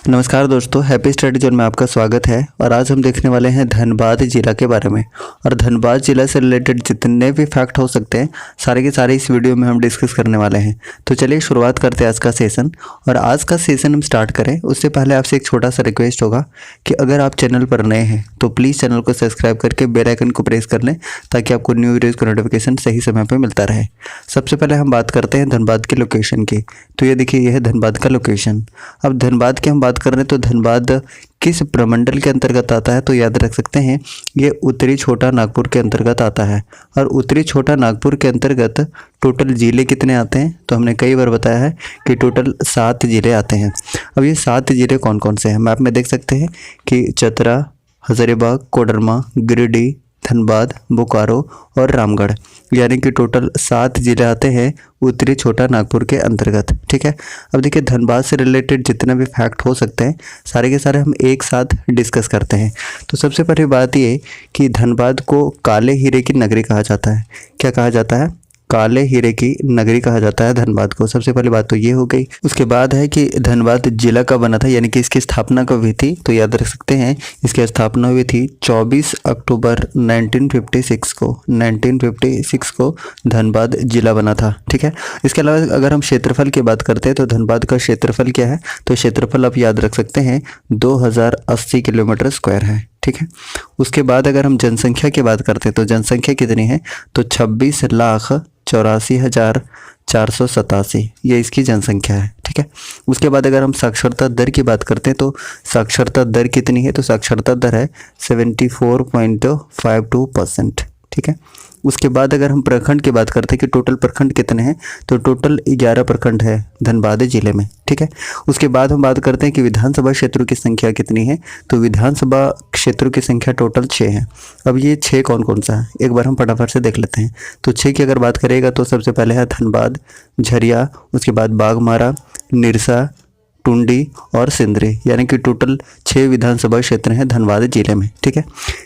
नमस्कार दोस्तों, happy study zone में आपका स्वागत है। और आज हम देखने वाले हैं धनबाद जिला के बारे में। और धनबाद जिला से रिलेटेड जितने भी फैक्ट हो सकते हैं सारे के सारे इस वीडियो में हम डिस्कस करने वाले हैं। तो चलिए शुरुआत करते हैं आज का सेशन। और आज का सेशन हम स्टार्ट करें उससे पहले आपसे एक छोटा सा रिक्वेस्ट होगा कि अगर आप चैनल पर नए हैं तो प्लीज़ चैनल को सब्सक्राइब करके बेल आइकन को प्रेस कर लें ताकि आपको न्यू वीडियोज़ का नोटिफिकेशन सही समय पर मिलता रहे। सबसे पहले हम बात करते हैं धनबाद के लोकेशन की। तो ये देखिए, यह है धनबाद का लोकेशन। अब धनबाद की हम बात कर रहे हैं तो धनबाद किस प्रमंडल के अंतर्गत आता है, तो याद रख सकते हैं ये उत्तरी छोटा नागपुर के अंतर्गत आता है। और उत्तरी छोटा नागपुर के अंतर्गत टोटल जिले कितने आते हैं, तो हमने कई बार बताया है कि टोटल 7 जिले आते हैं। अब ये 7 जिले कौन कौन से हैं, मैप में देख सकते हैं कि चतरा, हजारीबाग, कोडरमा, गिरिडीह, धनबाद, बोकारो और रामगढ़, यानी कि टोटल 7 जिले आते हैं उत्तरी छोटा नागपुर के अंतर्गत। ठीक है। अब देखिए, धनबाद से रिलेटेड जितने भी फैक्ट हो सकते हैं सारे के सारे हम एक साथ डिस्कस करते हैं। तो सबसे पहली बात ये कि धनबाद को काले हीरे की नगरी कहा जाता है। क्या कहा जाता है? काले हीरे की नगरी कहा जाता है धनबाद को। सबसे पहली बात तो ये हो गई। उसके बाद है कि धनबाद जिला कब बना था, यानी कि इसकी स्थापना कब हुई थी, तो याद रख सकते हैं इसकी स्थापना हुई थी 24 अक्टूबर 1956 को। 1956 को धनबाद जिला बना था। ठीक है। इसके अलावा अगर हम क्षेत्रफल की बात करते हैं तो धनबाद का क्षेत्रफल क्या है, तो क्षेत्रफल आप याद रख सकते हैं 2080 किलोमीटर स्क्वायर है। ठीक है। उसके बाद अगर हम जनसंख्या की बात करते हैं तो जनसंख्या कितनी है, तो 26,84,487 ये इसकी जनसंख्या है। ठीक है। उसके बाद अगर हम साक्षरता दर की बात करते हैं तो साक्षरता दर कितनी है, तो साक्षरता दर है 74.52%। ठीक है। उसके बाद अगर हम प्रखंड की बात करते हैं कि टोटल प्रखंड कितने हैं, तो टोटल 11 प्रखंड है धनबाद जिले में। ठीक है। उसके बाद हम बात करते हैं कि विधानसभा क्षेत्रों की संख्या कितनी है, तो विधानसभा क्षेत्रों की संख्या टोटल 6 है। अब ये 6 कौन कौन सा है, एक बार हम फटाफट से देख लेते हैं। तो 6 की अगर बात करेगा तो सबसे पहले है धनबाद, झरिया, उसके बाद बाघमारा, निरसा, टुंडी और सिंदरी, यानी कि टोटल 6 विधानसभा क्षेत्र हैं धनबाद जिले में। ठीक है।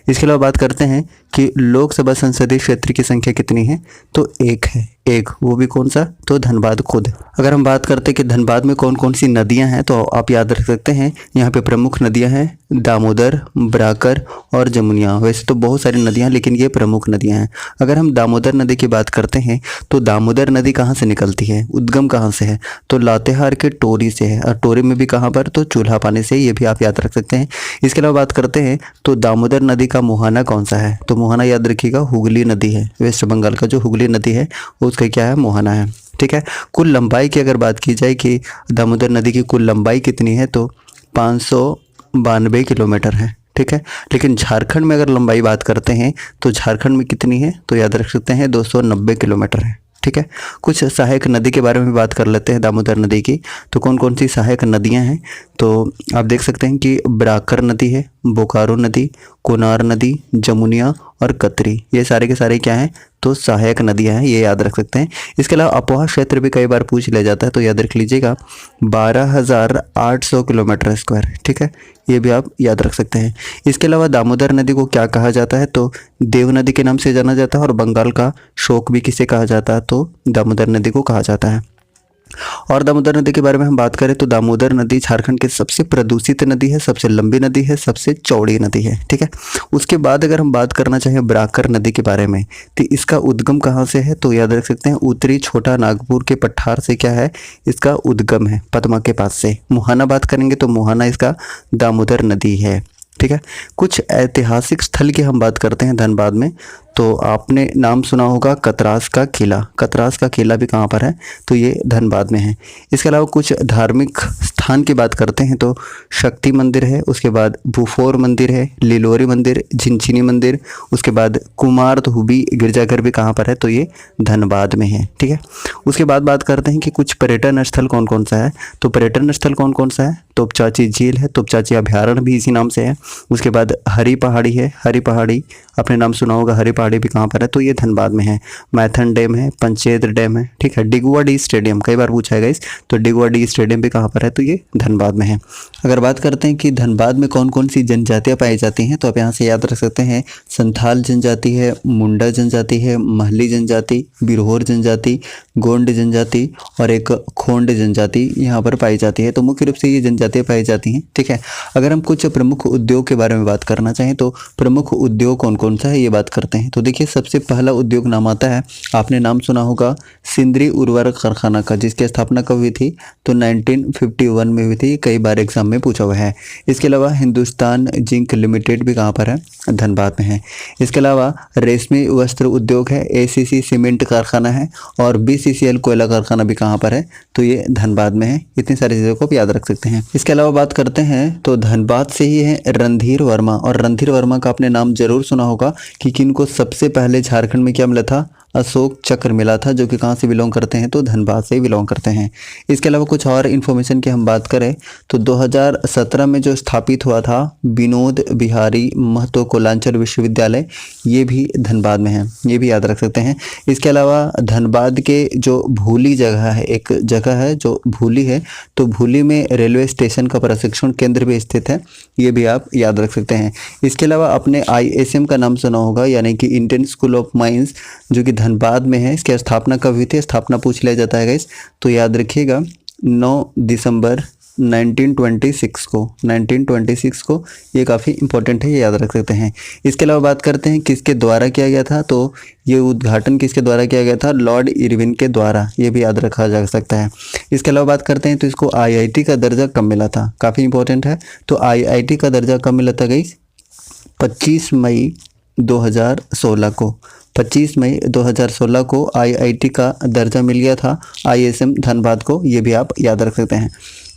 इसके अलावा बात करते हैं कि लोकसभा संसदीय क्षेत्र की संख्या कितनी है, तो 1 है। एक, वो भी कौन सा, तो धनबाद खुद। अगर हम बात करते हैं कि धनबाद में कौन कौन सी नदियां हैं, तो आप याद रख सकते हैं यहाँ पे प्रमुख नदियां हैं दामोदर, ब्राकर और जमुनिया। वैसे तो बहुत सारी नदियां हैं लेकिन ये प्रमुख नदियां हैं। अगर हम दामोदर नदी की बात करते हैं तो दामोदर नदी कहाँ से निकलती है, उद्गम कहाँ से है, तो लातेहार के टोरी से है। और टोरी में भी कहाँ पर, तो चूल्हा पानी से, ये भी आप याद रख सकते हैं। इसके अलावा बात करते हैं तो दामोदर नदी का मुहाना कौन सा है, तो मुहाना याद रखिएगा हुगली नदी है। वेस्ट बंगाल का जो हुगली नदी है उसका क्या है, मुहाना है। ठीक है। कुल लंबाई की अगर बात की जाए कि दामोदर नदी की कुल लंबाई कितनी है, तो 592 किलोमीटर है। ठीक है। लेकिन झारखंड में अगर लंबाई बात करते हैं तो झारखंड में कितनी है, तो याद रख सकते हैं 290 किलोमीटर है। ठीक है। कुछ सहायक नदी के बारे में बात कर लेते हैं दामोदर नदी की। तो कौन कौन सी सहायक नदियां हैं, तो आप देख सकते हैं कि ब्राकर नदी है, बोकारो नदी, कोनार नदी, जमुनिया और कतरी, ये सारे के सारे क्या हैं, तो सहायक नदियां हैं, ये याद रख सकते हैं। इसके अलावा अपोहा क्षेत्र भी कई बार पूछ लिया जाता है, तो याद रख लीजिएगा 12,800 किलोमीटर स्क्वायर। ठीक है। ये भी आप याद रख सकते हैं। इसके अलावा दामोदर नदी को क्या कहा जाता है, तो देव नदी के नाम से जाना जाता है। और बंगाल का शोक भी किसे कहा जाता है, तो दामोदर नदी को कहा जाता है। और दामोदर नदी के बारे में हम बात करें तो दामोदर नदी झारखंड की सबसे प्रदूषित नदी है, सबसे लंबी नदी है, सबसे चौड़ी नदी है। ठीक है। उसके बाद अगर हम बात करना चाहें ब्राकर नदी के बारे में, तो इसका उद्गम कहाँ से है, तो याद रख सकते हैं उत्तरी छोटा नागपुर के पठार से क्या है, इसका उद्गम है, पदमा के पास से। मुहाना बात करेंगे तो मुहाना इसका दामोदर नदी है। ठीक है। कुछ ऐतिहासिक स्थल की हम बात करते हैं धनबाद में, तो आपने नाम सुना होगा कतरास का किला। कतरास का किला भी कहाँ पर है, तो ये धनबाद में है। इसके अलावा कुछ धार्मिक स्थान की बात करते हैं तो शक्ति मंदिर है, उसके बाद बुफोर मंदिर है, लिलोरी मंदिर, झिंझिनी मंदिर, उसके बाद कुमार धुबी गिरजाघर भी कहाँ पर है, तो ये धनबाद में है। ठीक है। उसके बाद बात करते हैं कि कुछ पर्यटन स्थल कौन कौन सा है, तो पर्यटन स्थल कौन कौन सा है, तोपचाची झील है, तोपचाची अभ्यारण्य भी इसी नाम से है। उसके बाद हरी पहाड़ी है, हरी पहाड़ी आपने नाम सुना होगा, हरी पहाड़ी भी कहाँ पर है, तो ये धनबाद में है। मैथन डैम है, पंचेत डैम है। ठीक है। डिगुआ डी स्टेडियम कई बार पूछा है इस, तो डिगुआ डी स्टेडियम भी कहाँ पर है, तो ये धनबाद में है। अगर बात करते हैं कि धनबाद में कौन कौन सी जनजातियाँ पाई जाती हैं, तो आप यहाँ से याद रख सकते हैं संथाल जनजाति है, मुंडा जनजाति है, महली जनजाति, बिरहोर जनजाति, गोंड जनजाति और एक खोंड जनजाति यहाँ पर पाई जाती है। तो मुख्य रूप से ये जनजाति जनजातियाँ पाई जाती हैं, ठीक है। अगर हम कुछ प्रमुख उद्योग के बारे में बात करना चाहें तो प्रमुख उद्योग कौन कौन सा है ये बात करते हैं। तो देखिए सबसे पहला उद्योग नाम आता है, आपने नाम सुना होगा सिंदरी उर्वरक कारखाना का, जिसकी स्थापना कब हुई थी? तो 1951 में हुई थी, कई बार एग्जाम में पूछा हुआ है। इसके अलावा हिंदुस्तान जिंक लिमिटेड भी कहाँ पर है? धनबाद में है। इसके अलावा रेशमी वस्त्र उद्योग है, एसीसी सीमेंट कारखाना है और बीसीसीएल कोयला कारखाना भी कहाँ पर है? तो ये धनबाद में है। इतनी सारी चीज़ों को आप याद रख सकते हैं। इसके अलावा बात करते हैं तो धनबाद से ही है रणधीर वर्मा, और रणधीर वर्मा का आपने नाम जरूर सुना होगा कि किनको सबसे पहले झारखंड में क्या मिला था? अशोक चक्र मिला था, जो कि कहाँ से बिलोंग करते हैं? तो धनबाद से बिलोंग करते हैं। इसके अलावा कुछ और इन्फॉर्मेशन की हम बात करें तो 2017 में जो स्थापित हुआ था विनोद बिहारी महतो कोलांचल विश्वविद्यालय, ये भी धनबाद में है, ये भी याद रख सकते हैं। इसके अलावा धनबाद के जो भूली जगह है, एक जगह है जो भूली है, तो भूली में रेलवे स्टेशन का प्रशिक्षण केंद्र भी स्थित है, ये भी आप याद रख सकते हैं। इसके अलावा अपने ISM का नाम सुना होगा, यानी कि इंडियन स्कूल ऑफ माइंस, जो कि धनबाद में है। इसकी स्थापना कब हुई थी? स्थापना पूछ लिया जाता है गाइस, तो याद रखिएगा 9 दिसंबर 1926 को, ये काफ़ी इंपॉर्टेंट है, ये याद रख सकते हैं। इसके अलावा बात करते हैं किसके द्वारा किया गया था, तो ये उद्घाटन किसके द्वारा किया गया था? लॉर्ड इरविन के द्वारा, ये भी याद रखा जा सकता है। इसके अलावा बात करते हैं तो इसको IIT का दर्जा कब मिला था? काफ़ी इंपॉर्टेंट है। तो IIT का दर्जा कब मिला था गाइस? 25 मई 2016 को, 25 मई 2016 को IIT का दर्जा मिल गया था ISM धनबाद को, ये भी आप याद रख सकते हैं।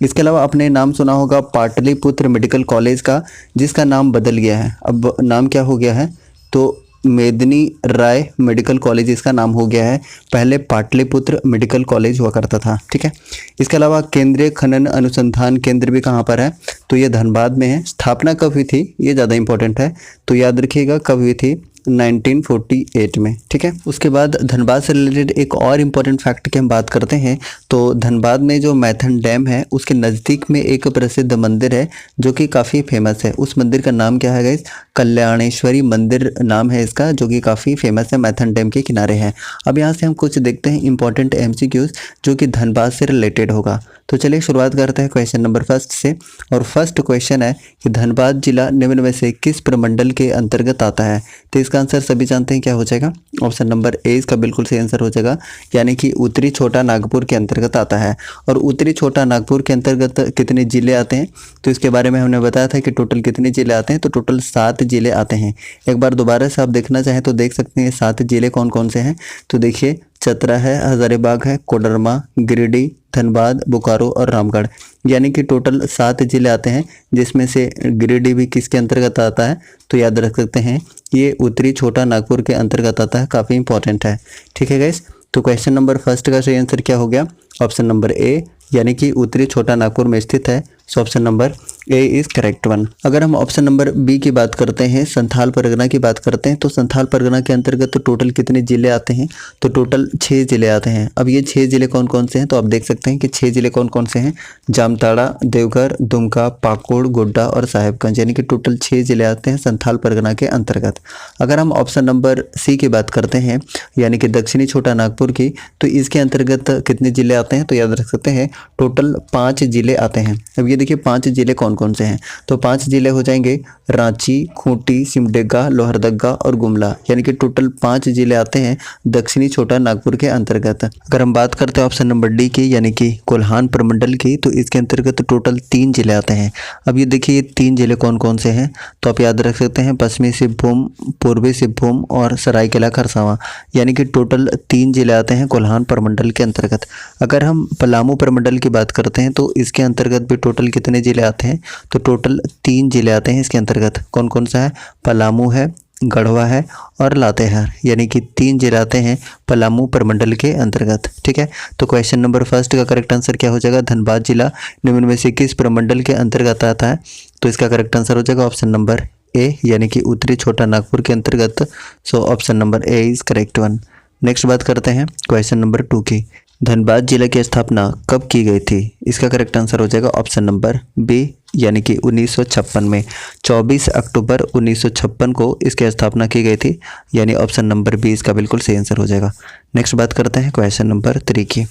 इसके अलावा आपने नाम सुना होगा पाटलिपुत्र मेडिकल कॉलेज का, जिसका नाम बदल गया है। अब नाम क्या हो गया है? तो मेदिनी राय मेडिकल कॉलेज इसका नाम हो गया है, पहले पाटलिपुत्र मेडिकल कॉलेज हुआ करता था, ठीक है। इसके अलावा केंद्रीय खनन अनुसंधान केंद्र भी कहाँ पर है? तो ये धनबाद में है। स्थापना कब हुई थी? ये ज़्यादा इंपॉर्टेंट है, तो याद रखिएगा कब हुई थी? 1948 में, ठीक है। उसके बाद धनबाद से रिलेटेड एक और इम्पॉर्टेंट फैक्ट की हम बात करते हैं तो धनबाद में जो मैथन डैम है उसके नज़दीक में एक प्रसिद्ध मंदिर है जो कि काफ़ी फेमस है। उस मंदिर का नाम क्या है गाइस? कल्याणेश्वरी मंदिर नाम है इसका, जो कि काफ़ी फेमस है, मैथन डैम के किनारे है। अब यहाँ से हम कुछ देखते हैं इंपॉर्टेंट MCQs जो कि धनबाद से रिलेटेड होगा। तो चलिए शुरुआत करते हैं क्वेश्चन नंबर फर्स्ट से, और फर्स्ट क्वेश्चन है कि धनबाद जिला निम्न में से किस प्रमंडल के अंतर्गत आता है? तो इसका आंसर सभी जानते हैं क्या हो जाएगा? ऑप्शन नंबर ए इसका बिल्कुल सही आंसर हो जाएगा, यानी कि उत्तरी छोटा नागपुर के अंतर्गत आता है। और उत्तरी छोटा नागपुर के अंतर्गत कितने जिले आते हैं? तो इसके बारे में हमने बताया था कि टोटल कितने जिले आते हैं, तो टोटल 7 जिले आते हैं। एक बार दोबारा से आप देखना चाहें तो देख सकते हैं 7 जिले कौन कौन से हैं। तो देखिए चतरा है, हजारीबाग है, कोडरमा, गिरिडीह, धनबाद, बोकारो और रामगढ़, यानी कि टोटल 7 जिले आते हैं, जिसमें से गिरिडीह भी किसके अंतर्गत आता है? तो याद रख सकते हैं ये उत्तरी छोटा नागपुर के अंतर्गत आता है, काफ़ी इंपॉर्टेंट है, ठीक है गाइस। तो क्वेश्चन नंबर फर्स्ट का सही आंसर क्या हो गया? ऑप्शन नंबर ए, यानी कि उत्तरी छोटा नागपुर में स्थित है। So option number A is correct one. अगर हम ऑप्शन नंबर बी की बात करते हैं, संथाल परगना की बात करते हैं, तो संथाल परगना के अंतर्गत तो टोटल कितने जिले आते हैं? तो टोटल 6 जिले आते हैं। अब ये 6 जिले कौन कौन से हैं? तो आप देख सकते हैं कि 6 जिले कौन कौन से हैं? जामताड़ा, देवघर, दुमका, पाकुड़, गोड्डा और साहेबगंज, यानी कि टोटल 6 जिले आते हैं संथाल परगना के अंतर्गत। अगर हम ऑप्शन नंबर सी की बात करते हैं, यानी कि दक्षिणी छोटा नागपुर की, तो इसके अंतर्गत कितने जिले आते हैं? तो याद रख सकते हैं टोटल 5 जिले आते हैं। अब ये देखिए 5 जिले कौन कौन से हैं? तो 5 जिले हो जाएंगे रांची, खूंटी, सिमडेगा, लोहरदगा और गुमला, यानी कि टोटल 5 जिले आते हैं दक्षिणी छोटा नागपुर के अंतर्गत। अगर हम बात करते हैं ऑप्शन नंबर डी की, यानी कि कोल्हान प्रमंडल की, तो इसके अंतर्गत टोटल 3 जिले आते हैं। अब ये देखिए ये 3 जिले कौन कौन से हैं? तो आप याद रख सकते हैं पश्चिमी सिंहभूम, पूर्वी सिंहभूम और सरायकेला खरसावां, यानी कि टोटल 3 जिले आते हैं कोल्हान प्रमंडल के अंतर्गत। अगर हम पलामू प्रमंडल की बात करते हैं तो इसके अंतर्गत भी टोटल कितने जिले आते हैं? तो टोटल 3 जिले आते हैं इसके अंतर्गत। कौन कौन सा है? पलामू है, गढ़वा है और लातेहार, यानी कि 3 जिले आते हैं पलामू प्रमंडल के अंतर्गत, ठीक है। तो क्वेश्चन नंबर फर्स्ट का करेक्ट आंसर क्या हो जाएगा? धनबाद जिला निम्न में से किस प्रमंडल के अंतर्गत आता है? तो इसका करेक्ट आंसर हो जाएगा ऑप्शन नंबर ए, यानी कि उत्तरी छोटा नागपुर के अंतर्गत। So option number A is correct one. Next बात करते हैं क्वेश्चन नंबर 2 की। धनबाद जिले की स्थापना कब की गई थी? इसका करेक्ट आंसर हो जाएगा ऑप्शन नंबर बी, यानी कि 1956 में। 24 अक्टूबर 1956 को इसकी स्थापना की गई थी, यानी ऑप्शन नंबर बी इसका बिल्कुल सही आंसर हो जाएगा। नेक्स्ट बात करते हैं क्वेश्चन नंबर 3 की।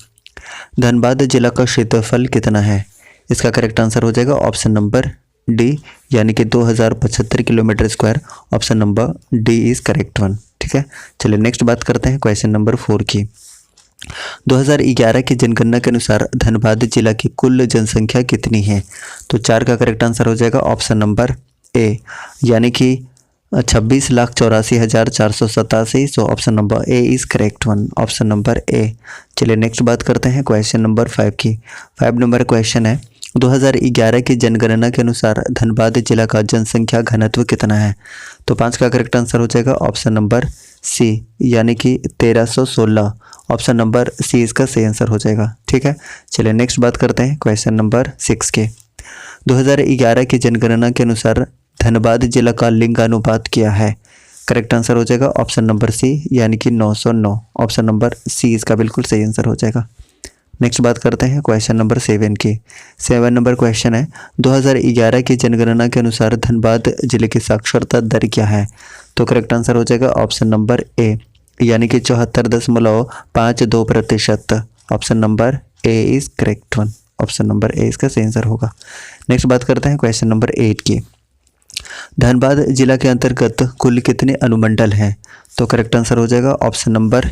धनबाद जिला का क्षेत्रफल कितना है? इसका करेक्ट आंसर हो जाएगा ऑप्शन नंबर डी, यानी कि 2075 kilometre square. Option number D is correct one. ठीक है, चलिए नेक्स्ट बात करते हैं क्वेश्चन नंबर 4 की। 2011 की जनगणना के अनुसार धनबाद जिला की कुल जनसंख्या कितनी है? तो 4 का करेक्ट आंसर हो जाएगा ऑप्शन नंबर ए, यानी कि 26,84,487। सो option number A is correct one, option number A. चलिए नेक्स्ट बात करते हैं क्वेश्चन नंबर 5 की। 5 नंबर क्वेश्चन है, 2011 की जनगणना के अनुसार धनबाद जिला का जनसंख्या घनत्व कितना है? तो 5 का करेक्ट आंसर हो जाएगा ऑप्शन नंबर सी, यानी कि 1316। ऑप्शन नंबर सी इसका सही आंसर हो जाएगा। ठीक है, चलिए नेक्स्ट बात करते हैं क्वेश्चन नंबर 6 के। 2011 की जनगणना के अनुसार धनबाद जिला का लिंगानुपात क्या है? करेक्ट आंसर हो जाएगा ऑप्शन नंबर सी, यानी कि 909। ऑप्शन नंबर सी इसका बिल्कुल सही आंसर हो जाएगा। नेक्स्ट बात करते हैं क्वेश्चन नंबर 7 की। 7 नंबर क्वेश्चन है, 2011 की जनगणना के अनुसार धनबाद जिले की साक्षरता दर क्या है? तो करेक्ट आंसर हो जाएगा ऑप्शन नंबर ए, यानी कि 74.52%। Option number A is correct one, option number A इसका सही आंसर होगा। नेक्स्ट बात करते हैं क्वेश्चन नंबर 8 की। धनबाद जिला के अंतर्गत कुल कितने अनुमंडल हैं? तो करेक्ट आंसर हो जाएगा ऑप्शन नंबर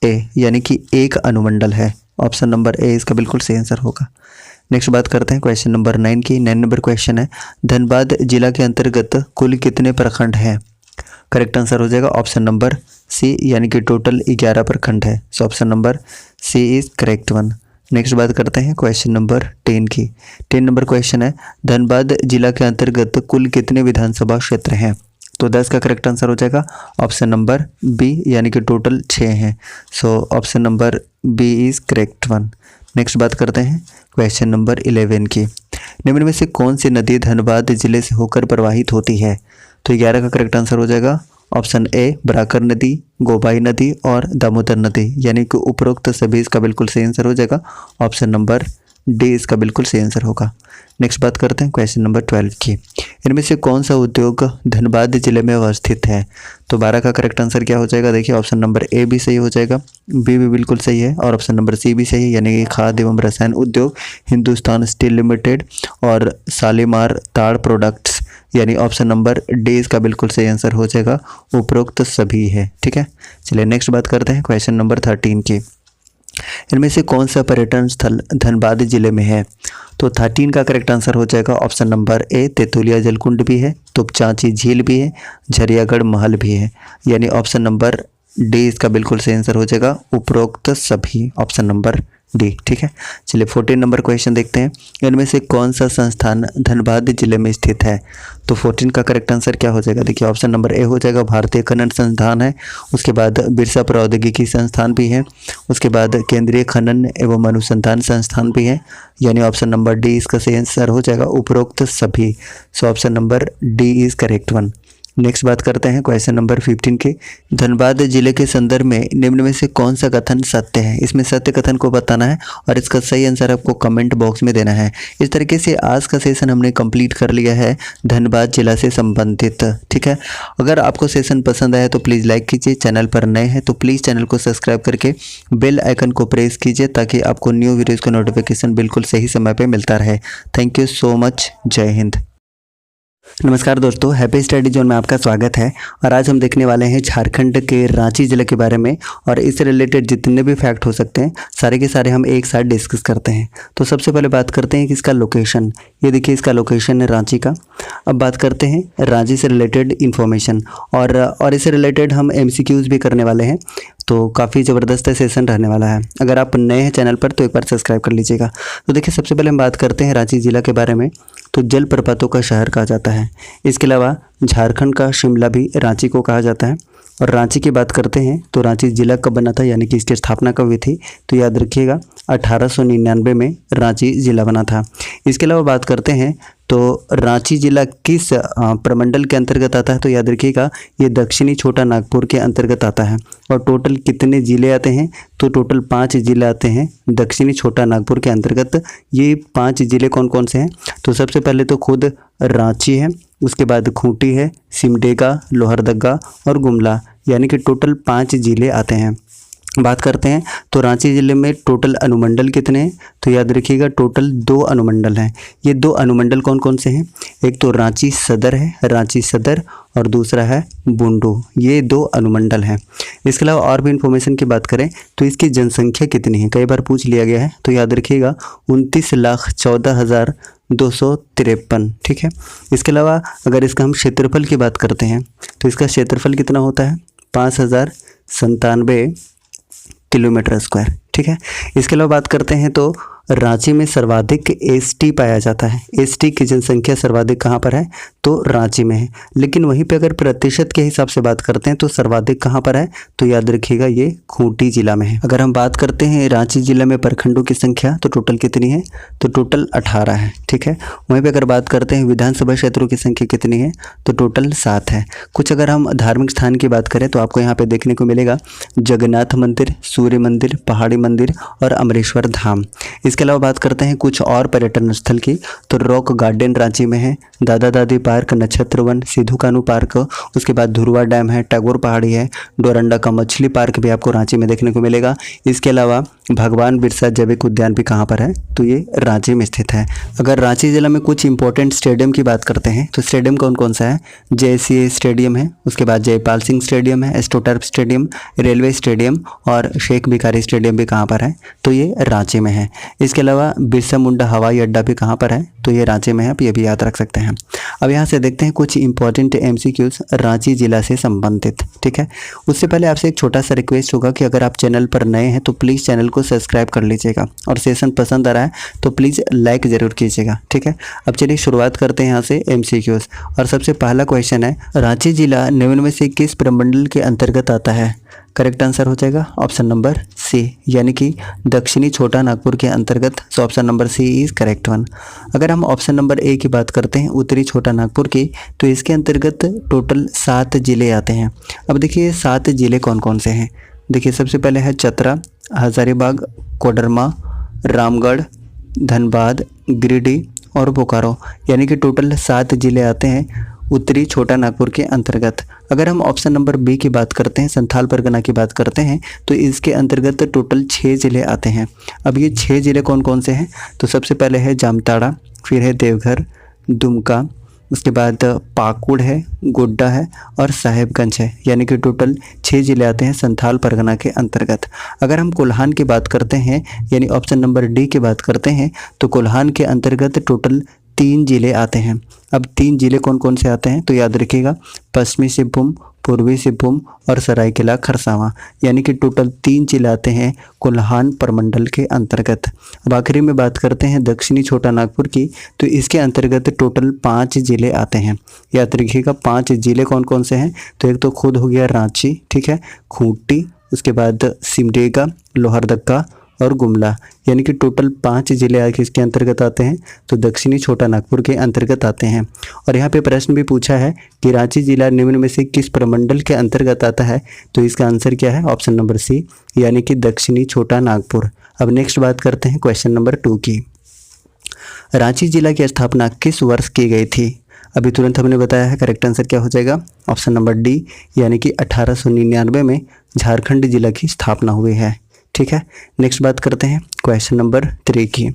ए, यानी कि 1 अनुमंडल है। ऑप्शन नंबर ए इसका बिल्कुल सही आंसर होगा। नेक्स्ट बात करते हैं क्वेश्चन नंबर 9 की। 9 नंबर क्वेश्चन है, धनबाद जिला के अंतर्गत कुल कितने प्रखंड हैं? करेक्ट आंसर हो जाएगा ऑप्शन नंबर सी, यानी कि टोटल 11 प्रखंड है। So option number C is correct one. Next बात करते हैं क्वेश्चन नंबर 10 की। 10 नंबर क्वेश्चन है, धनबाद जिला के अंतर्गत कुल कितने विधानसभा क्षेत्र हैं? तो 10 का करेक्ट आंसर हो जाएगा ऑप्शन नंबर बी, यानी कि टोटल 6 हैं। So option number B is correct one. Next बात करते हैं क्वेश्चन नंबर 11 की। निम्न में से कौन सी नदी धनबाद जिले से होकर प्रवाहित होती है? तो 11 का करेक्ट आंसर हो जाएगा ऑप्शन ए, बराकर नदी, गोबाई नदी और दामोदर नदी, यानी कि उपरोक्त सभी इसका बिल्कुल सही आंसर हो जाएगा। ऑप्शन नंबर डी इसका बिल्कुल सही आंसर होगा। नेक्स्ट बात करते हैं क्वेश्चन नंबर 12 की। इनमें से कौन सा उद्योग धनबाद जिले में अवस्थित है? तो 12 का करेक्ट आंसर क्या हो जाएगा? देखिए ऑप्शन नंबर ए भी सही हो जाएगा, बी भी बिल्कुल सही है और ऑप्शन नंबर सी भी सही है, यानी कि खाद्य एवं रसायन उद्योग, हिंदुस्तान स्टील लिमिटेड और शालीमार ताड़ प्रोडक्ट्स, यानी ऑप्शन नंबर डी इसका बिल्कुल सही आंसर हो जाएगा। उपरोक्त सभी है। ठीक है, चलिए नेक्स्ट बात करते हैं क्वेश्चन नंबर 13 की। इनमें से कौन सा पर्यटन स्थल धनबाद जिले में है? तो 13 का करेक्ट आंसर हो जाएगा ऑप्शन नंबर ए, तेतुलिया जलकुंड भी है, तुपचांची झील भी है, झरियागढ़ महल भी है, यानी ऑप्शन नंबर डी इसका बिल्कुल सही आंसर हो जाएगा। उपरोक्त सभी, ऑप्शन नंबर डी। ठीक है, चलिए 14 नंबर क्वेश्चन देखते हैं। इनमें से कौन सा संस्थान धनबाद जिले में स्थित है? तो 14 का करेक्ट आंसर क्या हो जाएगा? देखिए ऑप्शन नंबर ए हो जाएगा, भारतीय खनन संस्थान है, उसके बाद बिरसा प्रौद्योगिकी संस्थान भी है, उसके बाद केंद्रीय खनन एवं अनुसंधान संस्थान भी है, यानी ऑप्शन नंबर डी इसका सही आंसर हो जाएगा। उपरोक्त सभी। सो option number D is correct one. Next बात करते हैं क्वेश्चन नंबर 15 के। धनबाद जिले के संदर्भ में निम्न में से कौन सा कथन सत्य है? इसमें सत्य कथन को बताना है और इसका सही आंसर आपको कमेंट बॉक्स में देना है। इस तरीके से आज का सेशन हमने कंप्लीट कर लिया है धनबाद जिला से संबंधित। ठीक है, अगर आपको सेशन पसंद आया तो प्लीज़ लाइक कीजिए, चैनल पर नए हैं तो प्लीज़ चैनल को सब्सक्राइब करके बेल आइकन को प्रेस कीजिए ताकि आपको न्यू वीडियोज़ का नोटिफिकेशन बिल्कुल सही समय पर मिलता रहे। Thank you so much. जय हिंद। नमस्कार दोस्तों, हैप्पी स्टडी जोन में आपका स्वागत है और आज हम देखने वाले हैं झारखंड के रांची ज़िले के बारे में और इससे रिलेटेड जितने भी फैक्ट हो सकते हैं सारे के सारे हम एक साथ डिस्कस करते हैं। तो सबसे पहले बात करते हैं कि इसका लोकेशन, ये देखिए इसका लोकेशन है रांची का। अब बात करते हैं रांची से रिलेटेड इन्फॉर्मेशन और इससे रिलेटेड हम MCQs भी करने वाले हैं, तो काफ़ी ज़बरदस्त सेशन रहने वाला है। अगर आप नए हैं चैनल पर तो एक बार सब्सक्राइब कर लीजिएगा। तो देखिए सबसे पहले हम बात करते हैं रांची ज़िला के बारे में। तो जलप्रपातों का शहर कहा जाता है। इसके अलावा झारखंड का शिमला भी रांची को कहा जाता है। और रांची की बात करते हैं तो रांची ज़िला कब बना था, यानी कि इसकी स्थापना कब हुई थी? तो याद रखिएगा 1899 में रांची ज़िला बना था। इसके अलावा बात करते हैं तो रांची ज़िला किस प्रमंडल के अंतर्गत आता है? तो याद रखिएगा ये दक्षिणी छोटा नागपुर के अंतर्गत आता है। और टोटल कितने ज़िले आते हैं? तो टोटल 5 ज़िले आते हैं दक्षिणी छोटा नागपुर के अंतर्गत। ये 5 ज़िले कौन कौन से हैं? तो सबसे पहले तो खुद रांची है, उसके बाद खूंटी है, सिमडेगा, लोहरदगा और गुमला, यानी कि टोटल 5 ज़िले आते हैं। बात करते हैं तो रांची जिले में टोटल अनुमंडल कितने हैं, तो याद रखिएगा टोटल 2 अनुमंडल हैं। ये 2 अनुमंडल कौन कौन से हैं, एक तो रांची सदर है, रांची सदर, और दूसरा है बुंडू, ये 2 अनुमंडल हैं। इसके अलावा और भी इन्फॉर्मेशन की बात करें तो इसकी जनसंख्या कितनी है, कई बार पूछ लिया गया है, तो याद रखिएगा 29,14,253, ठीक है। इसके अलावा अगर इसका हम क्षेत्रफल की बात करते हैं तो इसका क्षेत्रफल कितना होता है, 5,097 किलोमीटर स्क्वायर, ठीक है। इसके अलावा बात करते हैं तो रांची में सर्वाधिक एसटी पाया जाता है। एसटी की जनसंख्या सर्वाधिक कहाँ पर है, तो रांची में है। लेकिन वहीं पे अगर प्रतिशत के हिसाब से बात करते हैं तो सर्वाधिक कहाँ पर है, तो याद रखिएगा ये खूंटी जिला में है। अगर हम बात करते हैं रांची जिले में प्रखंडों की संख्या तो टोटल कितनी है, तो टोटल 18 है, ठीक है। वहीं पर अगर बात करते हैं विधानसभा क्षेत्रों की संख्या कितनी है, तो टोटल 7 है। कुछ अगर हम धार्मिक स्थान की बात करें तो आपको यहाँ पे देखने को मिलेगा जगन्नाथ मंदिर, सूर्य मंदिर, पहाड़ी मंदिर और अमरेश्वर धाम। इसके अलावा बात करते हैं कुछ और पर्यटन स्थल की, तो रॉक गार्डन रांची में है, दादा दादी पार्क, नक्षत्र वन, सिद्धू कानू पार्क, उसके बाद धुरवा डैम है, टैगोर पहाड़ी है, डोरंडा का मछली पार्क भी आपको रांची में देखने को मिलेगा। इसके अलावा भगवान बिरसा जैविक उद्यान भी कहाँ पर है, तो ये रांची में स्थित है। अगर रांची जिला में कुछ इंपॉर्टेंट स्टेडियम की बात करते हैं तो स्टेडियम कौन कौन सा है, JCA स्टेडियम है, उसके बाद जयपाल सिंह स्टेडियम है, एस्ट्रोटर्फ स्टेडियम, रेलवे स्टेडियम और शेख भिखारी स्टेडियम भी कहाँ पर है, तो ये रांची में है। इसके अलावा बिरसा मुंडा हवाई अड्डा भी कहाँ पर है, तो ये रांची में है, आप ये भी याद रख सकते हैं। अब यहाँ से देखते हैं कुछ इंपॉर्टेंट MCQs रांची जिला से संबंधित, ठीक है। उससे पहले आपसे एक छोटा सा रिक्वेस्ट होगा कि अगर आप चैनल पर नए हैं तो प्लीज़ चैनल को सब्सक्राइब कर लीजिएगा, और सेशन पसंद आ रहा है तो प्लीज़ लाइक ज़रूर कीजिएगा, ठीक है। अब चलिए शुरुआत करते हैं यहाँ से MCQs। और सबसे पहला क्वेश्चन है, रांची जिला निम्न में से किस प्रमंडल के अंतर्गत आता है। करेक्ट आंसर हो जाएगा ऑप्शन नंबर सी, यानी कि दक्षिणी छोटा नागपुर के अंतर्गत। So option number C is correct one. अगर हम ऑप्शन नंबर ए की बात करते हैं उत्तरी छोटा नागपुर की, तो इसके अंतर्गत टोटल 7 जिले आते हैं। अब देखिए 7 जिले कौन कौन से हैं। देखिए सबसे पहले है चतरा, हजारीबाग, कोडरमा, रामगढ़, धनबाद, गिरिडीह और बोकारो, यानी कि टोटल 7 जिले आते हैं उत्तरी छोटा नागपुर के अंतर्गत। अगर हम ऑप्शन नंबर बी की बात करते हैं, संथाल परगना की बात करते हैं, तो इसके अंतर्गत टोटल 6 जिले आते हैं। अब ये 6 जिले कौन कौन से हैं, तो सबसे पहले है जामताड़ा, फिर है देवघर, दुमका, उसके बाद पाकुड़ है, गोड्डा है और साहेबगंज है, यानी कि टोटल 6 जिले आते हैं संथाल परगना के अंतर्गत। अगर हम कोल्हान की बात करते हैं, यानी ऑप्शन नंबर डी की बात करते हैं, तो कोल्हान के अंतर्गत टोटल 3 जिले आते हैं। अब 3 जिले कौन कौन से आते हैं, तो याद रखिएगा पश्चिमी सिंहभूम, पूर्वी सिंहभूम और सरायकेला खरसावां, यानी कि टोटल 3 जिले आते हैं कोल्हान प्रमंडल के अंतर्गत। अब आखिरी में बात करते हैं दक्षिणी छोटा नागपुर की, तो इसके अंतर्गत टोटल 5 जिले आते हैं। याद रखिएगा 5 जिले कौन कौन से हैं, तो एक तो खुद हो गया रांची, ठीक है, खूंटी, उसके बाद सिमडेगा, लोहरदगा और गुमला, यानी कि टोटल 5 जिले आके इसके अंतर्गत आते हैं, तो दक्षिणी छोटा नागपुर के अंतर्गत आते हैं। और यहाँ पे प्रश्न भी पूछा है कि रांची जिला निम्न में से किस प्रमंडल के अंतर्गत आता है, तो इसका आंसर क्या है, ऑप्शन नंबर सी, यानी कि दक्षिणी छोटा नागपुर। अब नेक्स्ट बात करते हैं क्वेश्चन नंबर 2 की। रांची जिला की स्थापना किस वर्ष की गई थी। अभी तुरंत हमने बताया है, करेक्ट आंसर क्या हो जाएगा, ऑप्शन नंबर डी, यानी कि 1899 में झारखंड जिला की स्थापना हुई है, ठीक है। नेक्स्ट बात करते हैं क्वेश्चन नंबर 3 की।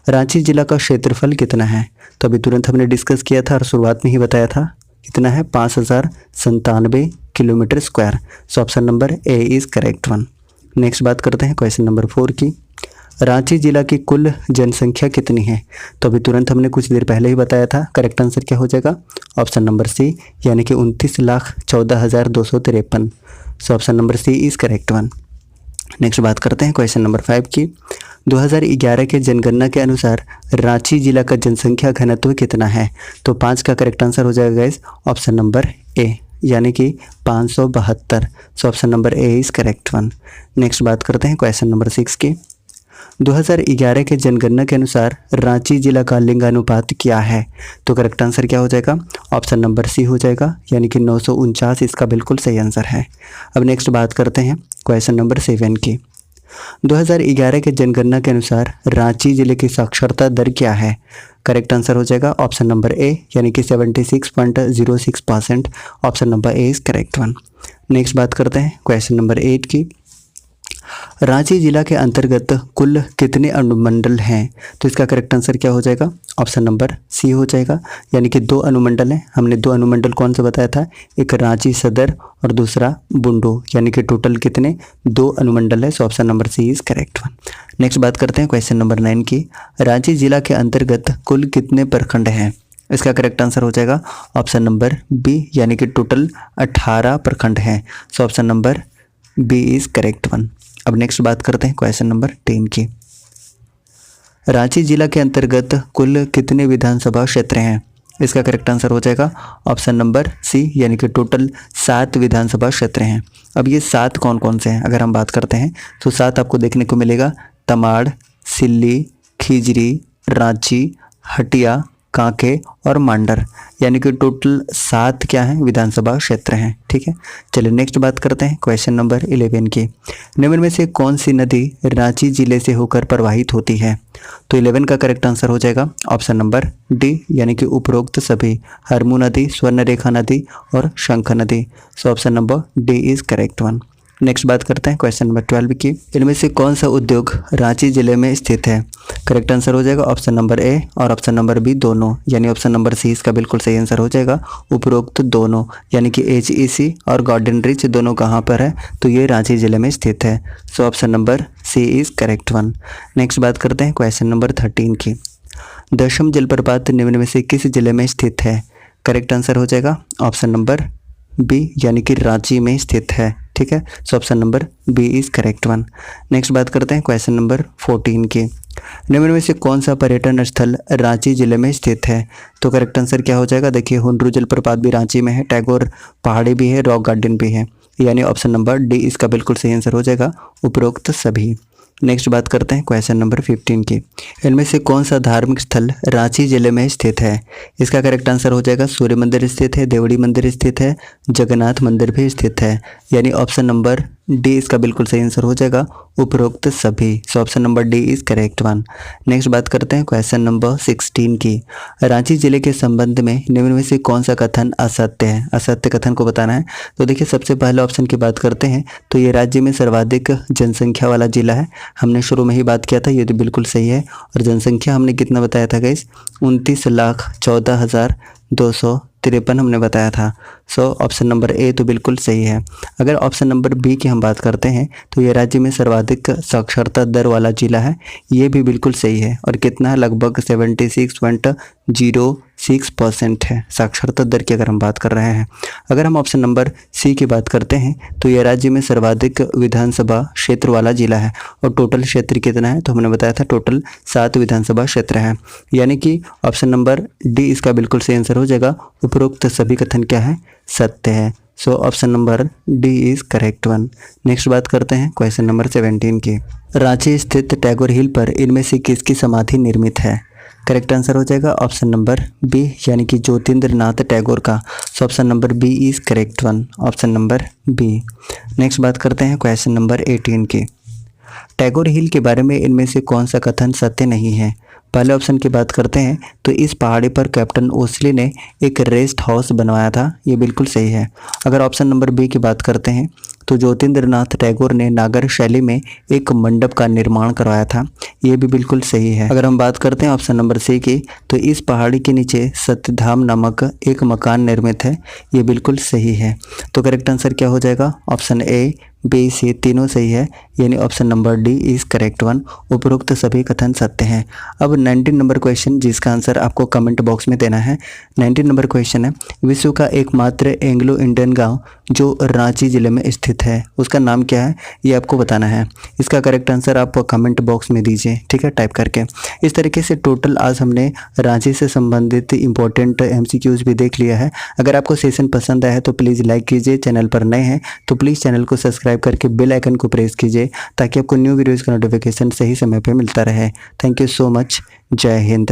रांची जिला का क्षेत्रफल कितना है, तो अभी तुरंत हमने डिस्कस किया था और शुरुआत में ही बताया था, कितना है 5097 kilometre square. So option number A is correct one. Next बात करते हैं क्वेश्चन नंबर 4 की। रांची जिला की कुल जनसंख्या कितनी है, तो अभी तुरंत हमने कुछ देर पहले ही बताया था, करेक्ट आंसर क्या हो जाएगा, ऑप्शन नंबर सी, यानी कि 29,14,253। So option number C is correct one. Next बात करते हैं क्वेश्चन नंबर 5 की। 2011 के जनगणना के अनुसार रांची जिला का जनसंख्या घनत्व कितना है, तो 5 का करेक्ट आंसर हो जाएगा गाइस, ऑप्शन नंबर ए, यानी कि 572। सो option number A is correct one. Next बात करते हैं क्वेश्चन नंबर 6 की। 2011 के जनगणना के अनुसार रांची जिला का लिंगानुपात क्या है, तो करेक्ट आंसर क्या हो जाएगा, ऑप्शन नंबर सी हो जाएगा, यानी कि 949 इसका बिल्कुल सही आंसर है। अब नेक्स्ट बात करते हैं क्वेश्चन नंबर 7 की। 2011 के जनगणना के अनुसार रांची जिले की साक्षरता दर क्या है, करेक्ट आंसर हो जाएगा ऑप्शन नंबर ए, यानी कि 76.06%। Option number A is correct one. Next बात करते हैं क्वेश्चन नंबर 8 की। रांची जिला के अंतर्गत कुल कितने अनुमंडल हैं? तो इसका करेक्ट आंसर क्या हो जाएगा? ऑप्शन नंबर सी हो जाएगा, यानी कि 2 अनुमंडल हैं। हमने 2 अनुमंडल कौन से बताया था? एक रांची सदर और दूसरा बुंडू, यानी कि टोटल कितने? 2 अनुमंडल है। So option number C is correct one. Next बात करते हैं क्वेश्चन नंबर 9 की। रांची जिला के अंतर्गत कुल कितने प्रखंड हैं? इसका करेक्ट आंसर हो जाएगा ऑप्शन नंबर बी, यानी कि टोटल 18 प्रखंड हैं। So option number B is correct one. अब नेक्स्ट बात करते हैं क्वेश्चन नंबर 10 की। रांची जिला के अंतर्गत कुल कितने विधानसभा क्षेत्र हैं? इसका करेक्ट आंसर हो जाएगा ऑप्शन नंबर सी, यानी कि टोटल 7 विधानसभा क्षेत्र हैं। अब ये 7 कौन कौन से हैं अगर हम बात करते हैं तो 7 आपको देखने को मिलेगा तमाड़, सिल्ली, खिजरी, रांची, हटिया, कांके और मांडर, यानी कि टोटल 7 क्या हैं? विधानसभा क्षेत्र हैं। ठीक है, चलिए नेक्स्ट बात करते हैं क्वेश्चन नंबर 11 की। निम्न में से कौन सी नदी रांची जिले से होकर प्रवाहित होती है? तो 11 का करेक्ट आंसर हो जाएगा ऑप्शन नंबर डी, यानी कि उपरोक्त सभी, हरमू नदी, स्वर्णरेखा नदी और शंख नदी। सो option number D is correct one. Next बात करते हैं क्वेश्चन नंबर 12 की। इनमें से कौन सा उद्योग रांची जिले में स्थित है? करेक्ट आंसर हो जाएगा ऑप्शन नंबर ए और ऑप्शन नंबर बी दोनों, यानी ऑप्शन नंबर सी इसका बिल्कुल सही आंसर हो जाएगा, उपरोक्त दोनों, यानी कि HEC और गार्डन रिच दोनों कहाँ पर है? तो ये रांची जिले में स्थित है। So option number C is correct one. Next बात करते हैं क्वेश्चन नंबर 13 की। दशम जलप्रपात निम्न में से किस जिले में स्थित है? करेक्ट आंसर हो जाएगा ऑप्शन नंबर बी, यानी कि रांची में स्थित है। ठीक है, so option number B is correct one. Next बात करते हैं क्वेश्चन नंबर 14 की। निम्न में से कौन सा पर्यटन स्थल रांची जिले में स्थित है? तो करेक्ट आंसर क्या हो जाएगा? देखिए, हुंड्रू जलप्रपात भी रांची में है, टैगोर पहाड़ी भी है, रॉक गार्डन भी है, यानी ऑप्शन नंबर डी इसका बिल्कुल सही आंसर हो जाएगा, उपरोक्त सभी। नेक्स्ट बात करते हैं क्वेश्चन नंबर 15 की। इनमें से कौन सा धार्मिक स्थल रांची जिले में स्थित है? इसका करेक्ट आंसर हो जाएगा सूर्य मंदिर स्थित है, देवड़ी मंदिर स्थित है, जगन्नाथ मंदिर भी स्थित है, यानी ऑप्शन नंबर डी इसका बिल्कुल सही आंसर हो जाएगा, उपरोक्त सभी। सो option number D is correct one. Next बात करते हैं क्वेश्चन नंबर 16 की। रांची जिले के संबंध में निम्न में से कौन सा कथन असत्य है? असत्य कथन को बताना है। तो देखिए, सबसे पहले ऑप्शन की बात करते हैं तो ये राज्य में सर्वाधिक जनसंख्या वाला जिला है। हमने शुरू में ही बात किया था, ये तो बिल्कुल सही है। और जनसंख्या हमने कितना बताया था गाइस? 29,14,253 हमने बताया था। सो ऑप्शन नंबर ए तो बिल्कुल सही है। अगर ऑप्शन नंबर बी की हम बात करते हैं तो ये राज्य में सर्वाधिक साक्षरता दर वाला जिला है, ये भी बिल्कुल सही है। और कितना है? लगभग 76.06% है साक्षरता दर की अगर हम बात कर रहे हैं। अगर हम ऑप्शन नंबर सी की बात करते हैं तो ये राज्य में सर्वाधिक विधानसभा क्षेत्र वाला जिला है। और टोटल क्षेत्र कितना है? तो हमने बताया था टोटल 7 विधानसभा क्षेत्र हैं, यानी कि ऑप्शन नंबर डी इसका बिल्कुल सही आंसर हो जाएगा, उपरोक्त सभी कथन क्या है? सत्य है। So option number D is correct one. Next बात करते हैं क्वेश्चन नंबर 17 की। रांची स्थित टैगोर हिल पर इनमें से किसकी समाधि निर्मित है? करेक्ट आंसर हो जाएगा ऑप्शन नंबर बी, यानी कि ज्योतिन्द्रनाथ टैगोर का। So option number B is correct one, option number B. Next बात करते हैं क्वेश्चन नंबर 18 की। टैगोर हिल के बारे में इनमें से कौन सा कथन सत्य नहीं है? पहले ऑप्शन की बात करते हैं तो इस पहाड़ी पर कैप्टन ओस्ली ने एक रेस्ट हाउस बनवाया था, ये बिल्कुल सही है। अगर ऑप्शन नंबर बी की बात करते हैं तो ज्योतिन्द्रनाथ टैगोर ने नागर शैली में एक मंडप का निर्माण करवाया था, ये भी बिल्कुल सही है। अगर हम बात करते हैं ऑप्शन नंबर सी की तो इस पहाड़ी के नीचे सत्यधाम नामक एक मकान निर्मित है, ये बिल्कुल सही है। तो करेक्ट आंसर क्या हो जाएगा? ऑप्शन ए, बी, सी तीनों सही है, यानी option number D is correct one, उपरोक्त सभी कथन सत्य हैं। अब 19 नंबर क्वेश्चन जिसका आंसर आपको कमेंट बॉक्स में देना है। 19 नंबर क्वेश्चन है, विश्व का एकमात्र एंग्लो इंडियन गांव जो रांची जिले में स्थित है, उसका नाम क्या है? ये आपको बताना है। इसका करेक्ट आंसर आप कमेंट बॉक्स में दीजिए, ठीक है, टाइप करके। इस तरीके से टोटल आज हमने रांची से संबंधित इंपॉर्टेंट MCQs भी देख लिया है। अगर आपको सेशन पसंद आया है तो प्लीज़ लाइक कीजिए, चैनल पर नए हैं तो प्लीज़ चैनल को सब्सक्राइब करके बेल आइकन को प्रेस कीजिए ताकि आपको न्यू वीडियोज़ का नोटिफिकेशन सही समय पर मिलता रहे। Thank you so much. जय हिंद।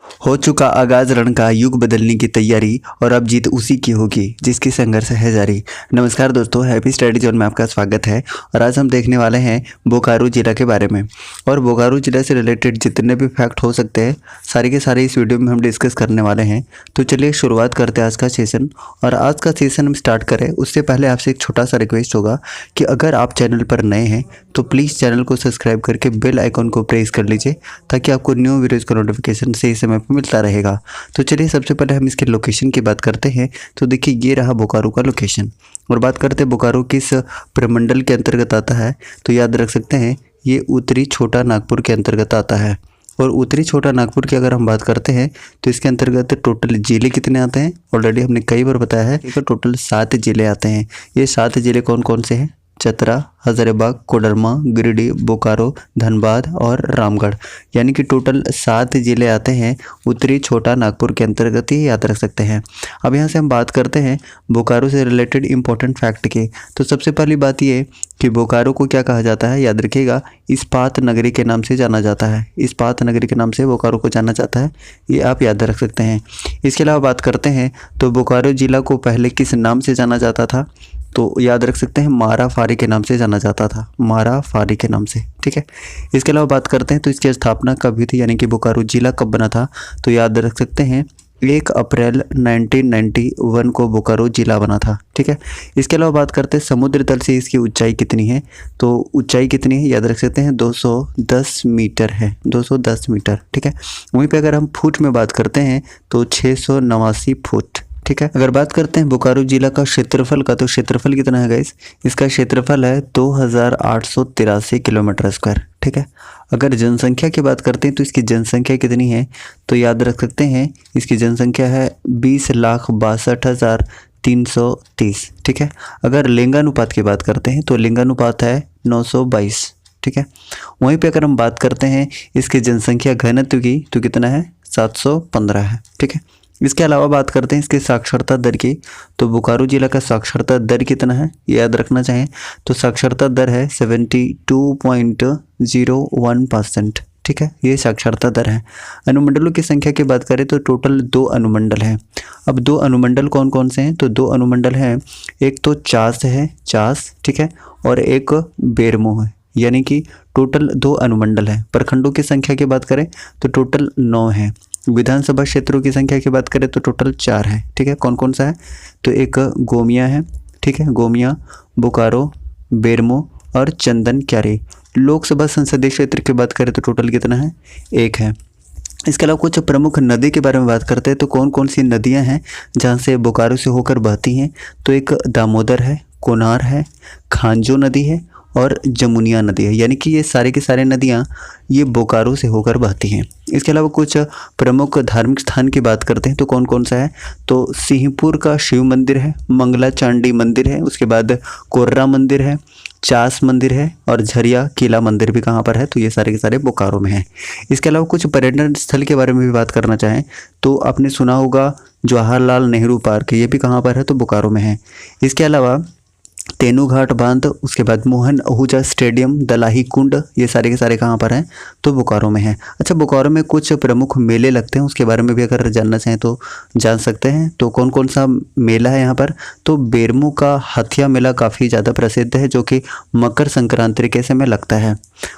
हो चुका आगाज रण का, युग बदलने की तैयारी, और अब जीत उसी की होगी जिसकी संघर्ष है जारी। नमस्कार दोस्तों, हैप्पी स्टडी जोन में आपका स्वागत है। और आज हम देखने वाले हैं बोकारो जिला के बारे में। और बोकारो जिला से रिलेटेड जितने भी फैक्ट हो सकते हैं सारे के सारे इस वीडियो में हम डिस्कस करने वाले हैं। तो चलिए शुरुआत करते हैं आज का सेशन। और आज का सेशन हम स्टार्ट करें उससे पहले आपसे एक छोटा सा रिक्वेस्ट होगा कि अगर आप चैनल पर नए हैं तो प्लीज़ चैनल को सब्सक्राइब करके बेल आइकॉन को प्रेस कर लीजिए ताकि आपको न्यू वीडियोज़ का नोटिफिकेशन सही समय मिलता रहेगा। तो चलिए सबसे पहले हम इसके लोकेशन की बात करते हैं। तो देखिए ये रहा बोकारो का लोकेशन। और बात करते हैं बोकारो किस प्रमंडल के अंतर्गत आता है, तो याद रख सकते हैं ये उत्तरी छोटा नागपुर के अंतर्गत आता है। और उत्तरी छोटा नागपुर की अगर हम बात करते हैं तो इसके अंतर्गत टोटल जिले कितने आते हैं, ऑलरेडी हमने कई बार बताया है कि टोटल 7 जिले आते हैं। ये 7 जिले कौन कौन से हैं? चतरा, हजारीबाग, कोडरमा, गिरिडीह, बोकारो, धनबाद और रामगढ़, यानी कि टोटल 7 जिले आते हैं उत्तरी छोटा नागपुर के अंतर्गत, ही याद रख सकते हैं। अब यहाँ से हम बात करते हैं बोकारो से रिलेटेड इंपॉर्टेंट फैक्ट के। तो सबसे पहली बात ये कि बोकारो को क्या कहा जाता है, याद रखिएगा, इस्पात नगरी के नाम से जाना जाता है। इस्पात नगरी के नाम से बोकारो को जाना जाता है, ये आप याद रख सकते हैं। इसके अलावा बात करते हैं तो बोकारो जिला को पहले किस नाम से जाना जाता था, तो याद रख सकते हैं माराफारी के नाम से जाना जाता था, माराफारी के नाम से, ठीक है। इसके अलावा बात करते हैं तो इसकी स्थापना कब हुई थी, यानी कि बोकारो जिला कब बना था, तो याद रख सकते हैं 1 अप्रैल 1991 को बोकारो जिला बना था, ठीक है। इसके अलावा बात करते हैं समुद्र तल से इसकी ऊंचाई कितनी है, तो ऊंचाई कितनी है, याद रख सकते हैं 210 मीटर है, 210 मीटर, ठीक है। वहीं पे अगर हम फुट में बात करते हैं तो 689 फुट, ठीक है। अगर बात करते हैं बोकारो जिला का क्षेत्रफल का, तो क्षेत्रफल कितना है गाइस, इसका क्षेत्रफल है 2883 किलोमीटर स्क्वायर, ठीक है। अगर जनसंख्या की बात करते हैं तो इसकी जनसंख्या कितनी है, तो याद रख सकते हैं इसकी जनसंख्या है 20,62,330, ठीक है। अगर लिंगानुपात की बात करते हैं तो लिंगानुपात है 922, ठीक है। वहीं पे अगर हम बात करते हैं इसकी जनसंख्या घनत्व की, तो कितना है 715 है, ठीक है। इसके अलावा बात करते हैं इसके साक्षरता दर की, तो बोकारो जिला का साक्षरता दर कितना है, याद रखना चाहें तो साक्षरता दर है 72.01%, ठीक है, ये साक्षरता दर है। अनुमंडलों की संख्या की बात करें तो टोटल 2 अनुमंडल हैं। अब 2 अनुमंडल कौन कौन से हैं, तो 2 अनुमंडल हैं, एक तो चास है, चास, ठीक है, और एक बेरमो है, यानी कि टोटल 2 अनुमंडल हैं। प्रखंडों की संख्या की बात करें तो टोटल 9 है। विधानसभा क्षेत्रों की संख्या की बात करें तो टोटल 4 है, ठीक है। कौन कौन सा है, तो एक गोमिया है, ठीक है, गोमिया, बोकारो, बेरमो और चंदन क्यारी। लोकसभा संसदीय क्षेत्र की बात करें तो टोटल कितना है, 1 है। इसके अलावा कुछ प्रमुख नदी के बारे में बात करते हैं, तो कौन कौन सी नदियां हैं जहां से बोकारो से होकर बहती हैं, तो एक दामोदर है, कोनार है, खांजो नदी है और जमुनिया नदी है, यानी कि ये सारे के सारे नदियाँ ये बोकारो से होकर बहती हैं। इसके अलावा कुछ प्रमुख धार्मिक स्थान की बात करते हैं, तो कौन कौन सा है, तो सिंहपुर का शिव मंदिर है, मंगला चांडी मंदिर है, उसके बाद कोर्रा मंदिर है, चास मंदिर है और झरिया किला मंदिर भी कहाँ पर है, तो ये सारे के सारे बोकारो में हैं। इसके अलावा कुछ पर्यटन स्थल के बारे में भी बात करना चाहें तो आपने सुना होगा जवाहरलाल नेहरू पार्क, ये भी कहाँ पर है, तो बोकारो में है। इसके अलावा तेनूघाट बांध, उसके बाद मोहन आहूजा स्टेडियम, दलाही कुंड, ये सारे के सारे कहाँ पर हैं, तो बोकारो में हैं। अच्छा, बोकारो में कुछ प्रमुख मेले लगते हैं, उसके बारे में भी अगर जानना चाहें तो जान सकते हैं। तो कौन कौन सा मेला है यहाँ पर, तो बेरमो का हथिया मेला काफ़ी ज़्यादा प्रसिद्ध है जो कि मकर संक्रांति के समय लगता है।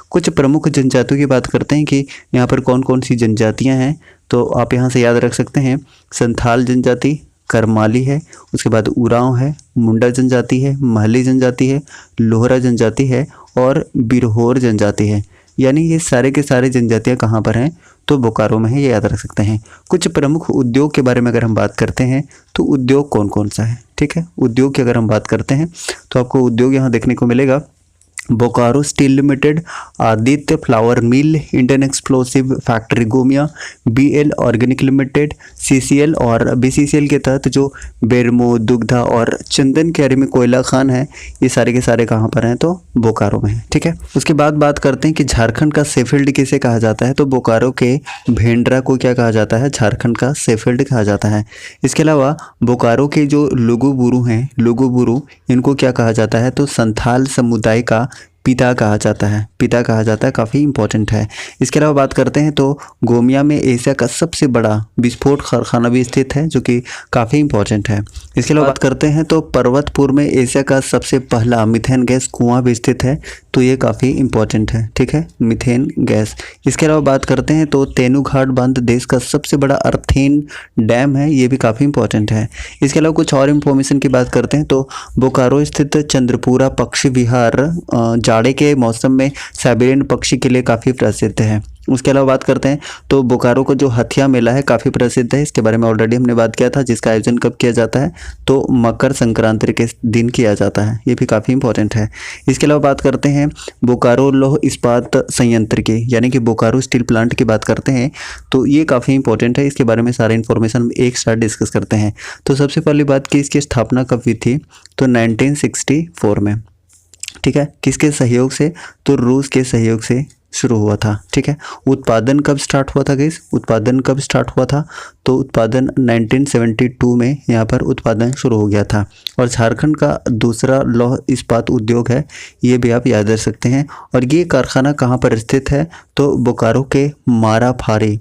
कुछ प्रमुख जनजातियों की बात करते हैं कि यहाँ पर कौन कौन सी जनजातियाँ हैं, तो आप यहाँ से याद रख सकते हैं संथाल जनजाति, करमाली है, उसके बाद उरांव है, मुंडा जनजाति है, महली जनजाति है, लोहरा जनजाति है और बिरहोर जनजाति है, यानी ये सारे के सारे जनजातियाँ कहाँ पर हैं, तो बोकारो में है, ये याद रख सकते हैं। कुछ प्रमुख उद्योग के बारे में अगर हम बात करते हैं तो उद्योग कौन कौन सा है, ठीक है। उद्योग की अगर हम बात करते हैं तो आपको उद्योग यहाँ देखने को मिलेगा, Bokaro steel limited, Aditya flour mill, Indian explosive factory Gomia, BL organic limited, CCL और बीसीसीएल के तहत जो बेरमो, दुग्धा और चंदन क्यारी में कोयला खान है, ये सारे के सारे कहाँ पर हैं, तो बोकारो में है, ठीक है। उसके बाद बात करते हैं कि झारखंड का सेफील्ड किसे कहा जाता है, तो बोकारो के भेंडरा को क्या कहा जाता है, झारखंड का सेफील्ड कहा जाता है। इसके अलावा बोकारो के जो लुगुबुरु हैं, लुगुबुरु, इनको क्या कहा जाता है, तो संथाल समुदाय का पिता कहा जाता है, पिता कहा जाता है, काफ़ी इंपॉर्टेंट है। इसके अलावा बात करते हैं तो गोमिया में एशिया का सबसे बड़ा विस्फोट कारखाना भी स्थित है, जो कि काफ़ी इंपॉर्टेंट है। इसके अलावा बात करते हैं तो पर्वतपुर में एशिया का सबसे पहला मीथेन गैस कुआं भी स्थित है, तो ये काफ़ी इंपॉर्टेंट है, ठीक है, मीथेन गैस। इसके अलावा बात करते हैं तो तेनूघाट बांध देश का सबसे बड़ा अर्थिन डैम है, ये भी काफ़ी इंपॉर्टेंट है। इसके अलावा कुछ और इन्फॉर्मेशन की बात करते हैं तो बोकारो स्थित चंद्रपुरा पक्षी विहार जाड़े के मौसम में साइबेरियन पक्षी के लिए काफ़ी प्रसिद्ध है। उसके अलावा बात करते हैं तो बोकारो का जो हथिया मेला है काफ़ी प्रसिद्ध है, इसके बारे में ऑलरेडी हमने बात किया था, जिसका आयोजन कब किया जाता है तो मकर संक्रांति के दिन किया जाता है, ये भी काफ़ी इंपॉर्टेंट है। इसके अलावा बात करते हैं बोकारो लौह इस्पात संयंत्र की, यानी कि बोकारो स्टील प्लांट की बात करते हैं तो ये काफ़ी इंपॉर्टेंट है, इसके बारे में सारा इन्फॉर्मेशन एक साथ डिस्कस करते हैं। तो सबसे पहली बात की इसकी स्थापना कब हुई थी तो 1964 में, ठीक है। किसके सहयोग से तो रूस के सहयोग से शुरू हुआ था, ठीक है। उत्पादन कब स्टार्ट हुआ था गाइस, उत्पादन कब स्टार्ट हुआ था तो उत्पादन 1972 में यहाँ पर उत्पादन शुरू हो गया था। और झारखंड का दूसरा लौह इस्पात उद्योग है, ये भी आप याद रख सकते हैं। और ये कारखाना कहाँ पर स्थित है तो बोकारो के माराफारी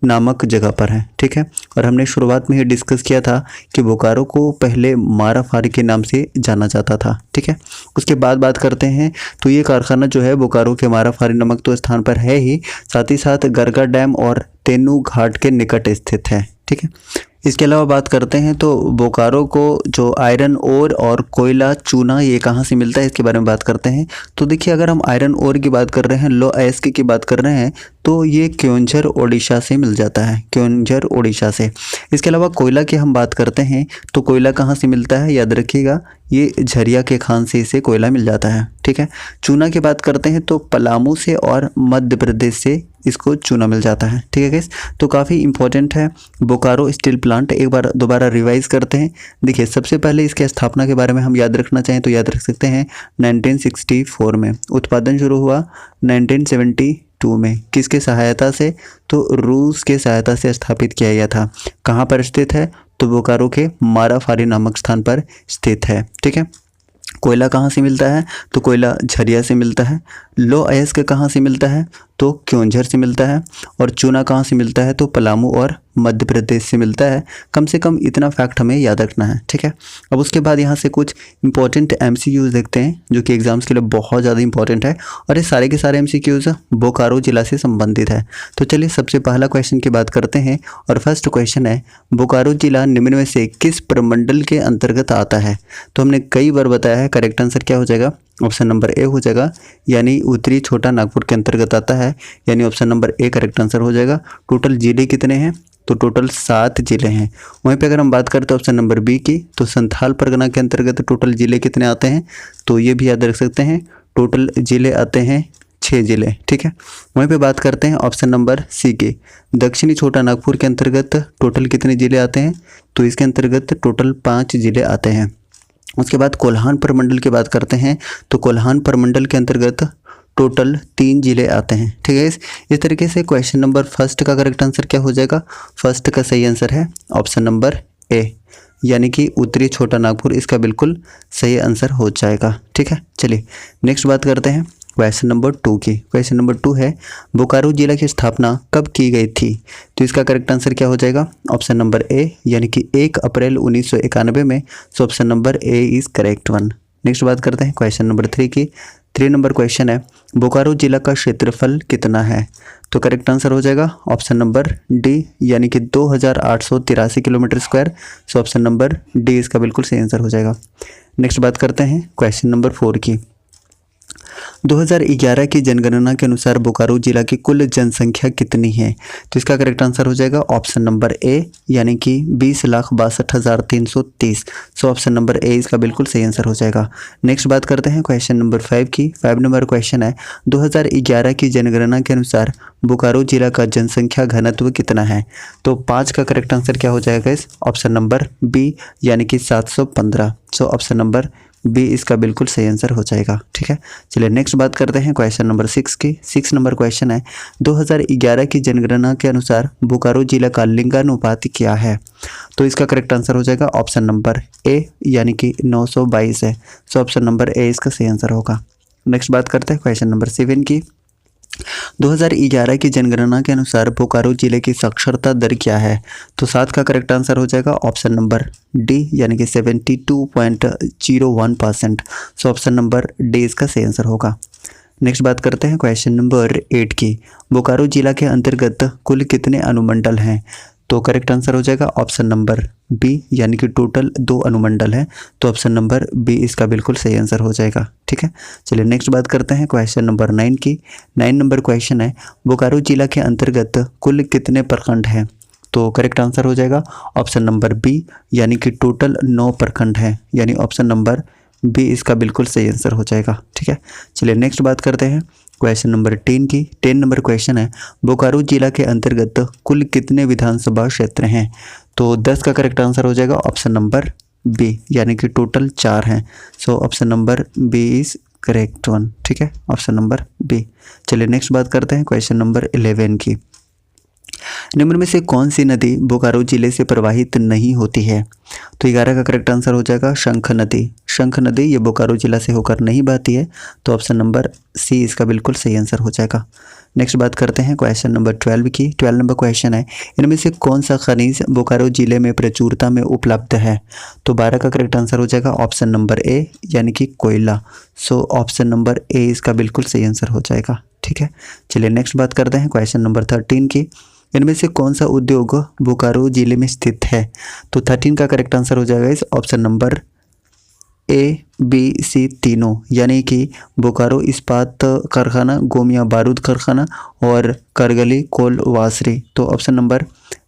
नामक जगह पर है, ठीक है। और हमने शुरुआत में ही डिस्कस किया था कि बोकारो को पहले माराफारी के नाम से जाना जाता था, ठीक है। उसके बाद बात करते हैं तो ये कारखाना जो है बोकारो के माराफारी नामक तो स्थान पर है ही, साथ ही साथ गरगा डैम और तेनूघाट के निकट स्थित है, ठीक है। इसके अलावा बात करते हैं तो बोकारो को जो आयरन ओर और कोयला चूना ये कहाँ से मिलता है, इसके बारे में बात करते हैं। तो देखिए अगर हम आयरन ओर की बात कर रहे हैं, लो अयस्क की बात कर रहे हैं तो ये क्योंझर ओडिशा से मिल जाता है, क्योंझर ओडिशा से। इसके अलावा कोयला की हम बात करते हैं तो कोयला कहाँ से मिलता है, याद रखिएगा ये झरिया के खान से इसे कोयला मिल जाता है, ठीक है। चूना की बात करते हैं तो पलामू से और मध्य प्रदेश से इसको चूना मिल जाता है, ठीक है गाइस। तो काफ़ी इंपॉर्टेंट है बोकारो स्टील प्लांट। एक बार दोबारा रिवाइज करते हैं। देखिए सबसे पहले इसके स्थापना के बारे में हम याद रखना चाहें तो याद रख सकते हैं 1964 में, उत्पादन शुरू हुआ 1972 में, किसके सहायता से तो रूस के सहायता से स्थापित किया गया था। कहाँ पर स्थित है तो बोकारो के माराफारी नामक स्थान पर स्थित है, ठीक है। कोयला कहाँ से मिलता है तो कोयला झरिया से मिलता है। लो अयस्क कहाँ से मिलता है तो क्योंझर से मिलता है। और चूना कहाँ से मिलता है तो पलामू और मध्य प्रदेश से मिलता है। कम से कम इतना फैक्ट हमें याद रखना है, ठीक है। अब उसके बाद यहाँ से कुछ इंपॉर्टेंट MCQs देखते हैं जो कि एग्जाम्स के लिए बहुत ज़्यादा इंपॉर्टेंट है, और ये सारे के सारे MCQs बोकारो जिला से संबंधित है। तो चलिए सबसे पहला क्वेश्चन की बात करते हैं, और फर्स्ट क्वेश्चन है बोकारो जिला निम्न में से किस प्रमंडल के अंतर्गत आता है। तो हमने कई बार बताया है, करेक्ट आंसर क्या हो जाएगा, ऑप्शन नंबर ए हो जाएगा, यानी उत्तरी छोटा नागपुर के अंतर्गत आता है, यानी option number A correct answer हो जाएगा। टोटल जिले कितने हैं तो टोटल 7 जिले हैं। वहीं पे अगर हम बात करते हैं ऑप्शन नंबर बी की तो संथाल परगना के अंतर्गत टोटल जिले कितने आते हैं, तो ये भी याद रख सकते हैं, टोटल जिले आते हैं 6 जिले, ठीक है। वहीं पे बात करते हैं ऑप्शन नंबर सी की, दक्षिणी छोटा नागपुर के अंतर्गत टोटल कितने जिले आते हैं, तो इसके अंतर्गत टोटल 5 जिले आते हैं। उसके बाद कोल्हान प्रमंडल की बात करते हैं तो कोल्हान प्रमंडल के अंतर्गत टोटल 3 जिले आते हैं, ठीक है। इस तरीके से क्वेश्चन नंबर फर्स्ट का करेक्ट आंसर क्या हो जाएगा, फर्स्ट का सही आंसर है ऑप्शन नंबर ए, यानी कि उत्तरी छोटा नागपुर इसका बिल्कुल सही आंसर हो जाएगा, ठीक है। चलिए नेक्स्ट बात करते हैं क्वेश्चन नंबर 2 की। क्वेश्चन नंबर 2 है बोकारो जिला की स्थापना कब की गई थी, तो इसका करेक्ट आंसर क्या हो जाएगा, ऑप्शन नंबर ए, यानी कि 1 अप्रैल 1991 में। सो option number A is correct one. Next बात करते हैं क्वेश्चन नंबर 3 की। 3 नंबर क्वेश्चन है बोकारो जिला का क्षेत्रफल कितना है, तो करेक्ट आंसर हो जाएगा ऑप्शन नंबर डी, यानी कि 2883 किलोमीटर स्क्वायर। सो ऑप्शन नंबर डी इसका बिल्कुल सही आंसर हो जाएगा। नेक्स्ट बात करते हैं क्वेश्चन नंबर 4 की। 2011 की जनगणना के अनुसार बोकारो जिला की कुल जनसंख्या कितनी है, तो इसका करेक्ट आंसर हो जाएगा ऑप्शन नंबर ए, यानी कि 20,62,330। सो ऑप्शन नंबर ए इसका बिल्कुल सही आंसर हो जाएगा। नेक्स्ट बात करते हैं क्वेश्चन नंबर 5 की। 5 नंबर क्वेश्चन है 2011 की जनगणना के अनुसार बोकारो जिला का जनसंख्या घनत्व कितना है, तो 5 का करेक्ट आंसर क्या हो जाएगा इस ऑप्शन नंबर बी, यानी कि 715। सो ऑप्शन नंबर बी इसका बिल्कुल सही आंसर हो जाएगा, ठीक है। चलिए नेक्स्ट बात करते हैं क्वेश्चन नंबर 6 की। 6 नंबर क्वेश्चन है 2011 की जनगणना के अनुसार बोकारो जिला का लिंगानुपात क्या है, तो इसका करेक्ट आंसर हो जाएगा ऑप्शन नंबर ए, यानी कि 922 है। सो ऑप्शन नंबर ए इसका सही आंसर होगा। नेक्स्ट बात करते हैं क्वेश्चन नंबर 7 की। 2011 की जनगणना के अनुसार बोकारो जिले की साक्षरता दर क्या है? तो 7 का करेक्ट आंसर हो जाएगा ऑप्शन नंबर डी, यानी कि 72.01%। सो ऑप्शन नंबर डी इसका सही आंसर होगा। नेक्स्ट बात करते हैं क्वेश्चन नंबर 8 की। बोकारो जिला के अंतर्गत कुल कितने अनुमंडल हैं? तो करेक्ट आंसर हो जाएगा ऑप्शन नंबर बी, यानी कि टोटल 2 अनुमंडल है। तो ऑप्शन नंबर बी इसका बिल्कुल सही आंसर हो जाएगा। ठीक है, चलिए नेक्स्ट बात करते हैं क्वेश्चन नंबर 9 की। 9 नंबर क्वेश्चन है, बोकारो जिला के अंतर्गत कुल कितने प्रखंड हैं? तो करेक्ट आंसर हो जाएगा ऑप्शन नंबर बी, यानी कि टोटल 9 प्रखंड हैं, यानी ऑप्शन नंबर बी इसका बिल्कुल सही आंसर हो जाएगा। ठीक है, चलिए नेक्स्ट बात करते हैं क्वेश्चन नंबर 10 की। 10 नंबर क्वेश्चन है, बोकारो जिला के अंतर्गत कुल कितने विधानसभा क्षेत्र हैं? तो 10 का करेक्ट आंसर हो जाएगा ऑप्शन नंबर बी, यानी कि टोटल 4 हैं। So option number B is correct one. ठीक है, ऑप्शन नंबर बी। चलिए नेक्स्ट बात करते हैं क्वेश्चन नंबर 11 की। निम्न में से कौन सी नदी बोकारो जिले से प्रवाहित नहीं होती है? तो 11 का करेक्ट आंसर हो जाएगा शंख नदी। शंख नदी ये बोकारो जिला से होकर नहीं बहती है। तो ऑप्शन नंबर सी इसका बिल्कुल सही आंसर हो जाएगा। नेक्स्ट बात करते हैं क्वेश्चन नंबर 12 की। 12 नंबर क्वेश्चन है, इनमें से कौन सा खनिज बोकारो जिले में प्रचुरता में उपलब्ध है? तो 12 का करेक्ट आंसर हो जाएगा ऑप्शन नंबर ए, यानी कि कोयला। सो ऑप्शन नंबर ए इसका बिल्कुल सही आंसर हो जाएगा। ठीक है, चलिए नेक्स्ट बात करते हैं क्वेश्चन नंबर 13 की। इनमें से कौन सा उद्योग बोकारो जिले में स्थित है? तो 13 का करेक्ट आंसर हो जाएगा इस ऑप्शन नंबर ए, बी, सी तीनों, यानी कि बोकारो इस्पात कारखाना, गोमिया बारूद कारखाना और करगली कोल वासरी। तो ऑप्शन नंबर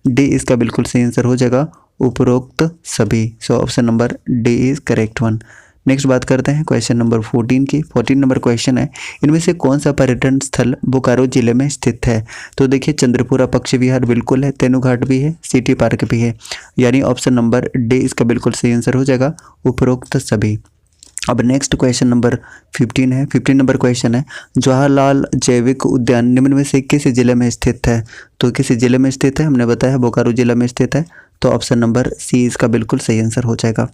डी इसका बिल्कुल सही आंसर हो जाएगा, उपरोक्त सभी। सो option number D is correct one. Next बात करते हैं क्वेश्चन नंबर 14 की। 14 नंबर क्वेश्चन है, इनमें से कौन सा पर्यटन स्थल बोकारो जिले में स्थित है? तो देखिए चंद्रपुरा पक्षी विहार बिल्कुल है, तेनुघाट भी है, सिटी पार्क भी है, यानी ऑप्शन नंबर डी इसका बिल्कुल सही आंसर हो जाएगा, उपरोक्त सभी। अब नेक्स्ट क्वेश्चन नंबर 15 है। 15 नंबर क्वेश्चन है, जवाहरलाल जैविक उद्यान निम्न में से किस जिले में स्थित है? तो किस जिले में स्थित है? हमने बताया बोकारो जिला में स्थित है। तो ऑप्शन नंबर सी इसका बिल्कुल सही आंसर हो जाएगा।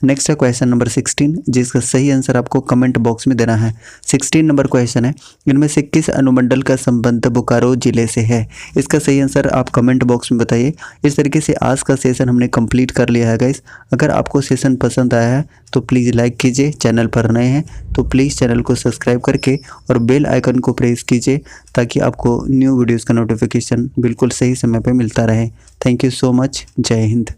नेक्स्ट है क्वेश्चन नंबर 16, जिसका सही आंसर आपको कमेंट बॉक्स में देना है। 16 नंबर क्वेश्चन है, इनमें से किस अनुमंडल का संबंध बोकारो जिले से है? इसका सही आंसर आप कमेंट बॉक्स में बताइए। इस तरीके से आज का सेशन हमने कंप्लीट कर लिया है गाइस। अगर आपको सेशन पसंद आया है तो प्लीज़ लाइक कीजिए, चैनल पर नए हैं तो प्लीज़ चैनल को सब्सक्राइब करके और बेल आइकन को प्रेस कीजिए, ताकि आपको न्यू वीडियोज़ का नोटिफिकेशन बिल्कुल सही समय पर मिलता रहे। Thank you so much. जय हिंद।